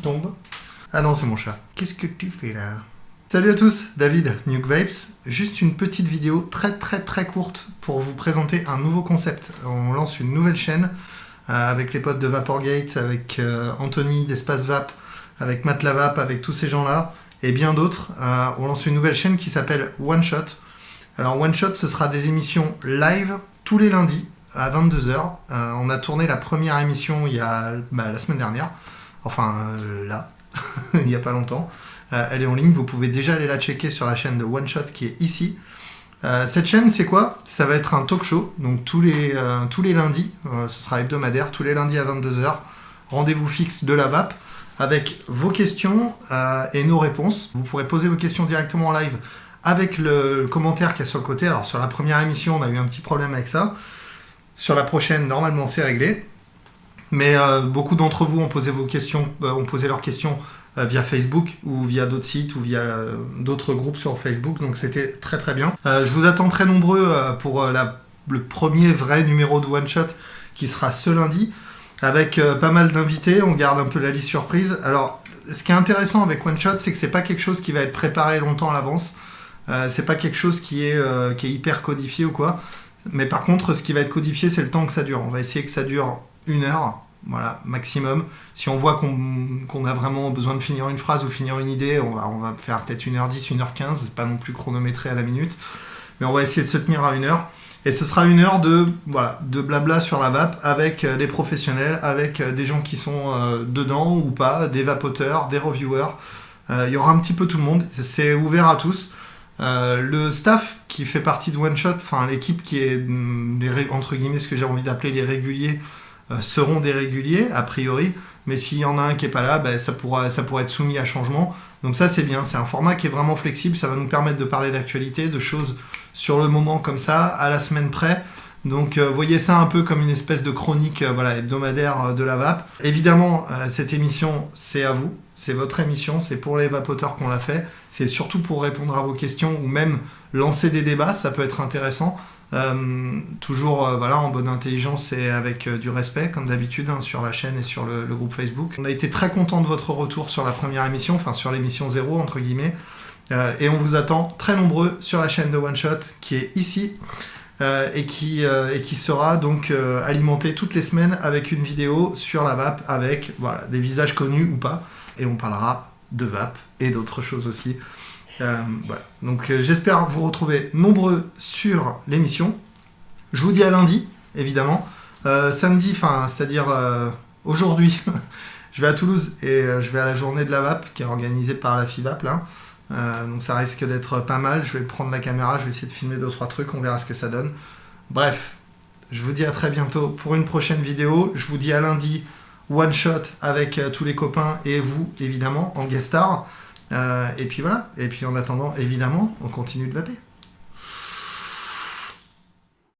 tombe. Ah non, c'est mon chat. Qu'est-ce que tu fais là? Salut à tous, David, Nuke Vapes. Juste une petite vidéo très courte pour vous présenter un nouveau concept. On lance une nouvelle chaîne avec les potes de Vaporgate, avec Anthony d'Espace Vap, avec Matt Lavap, avec tous ces gens-là et bien d'autres. On lance une nouvelle chaîne qui s'appelle One Shot. Alors One Shot, ce sera des émissions live tous les lundis à 22 h. On a tourné la première émission il y a la semaine dernière. Enfin, là, il n'y a pas longtemps. Elle est en ligne, vous pouvez déjà aller la checker sur la chaîne de One Shot qui est ici. Cette chaîne, c'est quoi? Ça va être un talk show, donc tous les lundis, ce sera hebdomadaire, tous les lundis à 22 h. Rendez-vous fixe de la vape avec vos questions et nos réponses. Vous pourrez poser vos questions directement en live avec le commentaire qu'il y a sur le côté. Alors sur la première émission, on a eu un petit problème avec ça. Sur la prochaine, normalement, c'est réglé. Mais beaucoup d'entre vous ont posé leurs questions via Facebook ou via d'autres sites ou via d'autres groupes sur Facebook. Donc c'était très bien. Je vous attends très nombreux pour le premier vrai numéro de One Shot qui sera ce lundi avec pas mal d'invités. On garde un peu la liste surprise. Alors ce qui est intéressant avec One Shot, c'est que c'est pas quelque chose qui va être préparé longtemps à l'avance. C'est pas quelque chose qui est hyper codifié ou quoi. Mais par contre, ce qui va être codifié, c'est le temps que ça dure. On va essayer que ça dure 1 heure. Voilà, maximum. Si on voit qu'on a vraiment besoin de finir une phrase ou finir une idée, on va faire peut-être 1h10, 1h15, c'est pas non plus chronométré à la minute, mais on va essayer de se tenir à 1 heure. Et ce sera 1 heure de blabla sur la vape avec des professionnels, avec des gens qui sont dedans ou pas, des vapoteurs, des reviewers. Il y aura un petit peu tout le monde, c'est ouvert à tous. Le staff qui fait partie de One Shot, enfin l'équipe qui est entre guillemets ce que j'ai envie d'appeler les réguliers, seront des réguliers a priori, mais s'il y en a un qui n'est pas là, ça pourra être soumis à changement. Donc ça c'est bien, c'est un format qui est vraiment flexible, ça va nous permettre de parler d'actualité, de choses sur le moment comme ça, à la semaine près. Donc voyez ça un peu comme une espèce de chronique hebdomadaire de la vape. Évidemment, cette émission, c'est à vous, c'est votre émission, c'est pour les vapoteurs qu'on l'a fait, c'est surtout pour répondre à vos questions ou même lancer des débats, ça peut être intéressant. Toujours en bonne intelligence et avec du respect comme d'habitude sur la chaîne et sur le groupe Facebook. On a été très content de votre retour sur la première émission, enfin sur l'émission 0 entre guillemets, et on vous attend très nombreux sur la chaîne de One Shot qui est ici et qui sera donc alimentée toutes les semaines avec une vidéo sur la vape avec des visages connus ou pas, et on parlera de vape et d'autres choses aussi. Donc j'espère vous retrouver nombreux sur l'émission. Je vous dis à lundi, évidemment. Samedi, c'est-à-dire aujourd'hui, je vais à Toulouse et je vais à la journée de la vape qui est organisée par la FIVAP là. Donc ça risque d'être pas mal. Je vais prendre la caméra, je vais essayer de filmer 2-3 trucs, on verra ce que ça donne. Bref, je vous dis à très bientôt pour une prochaine vidéo. Je vous dis à lundi, One Shot avec tous les copains et vous, évidemment, en guest star. Et puis voilà, et puis en attendant, évidemment, on continue de vaper.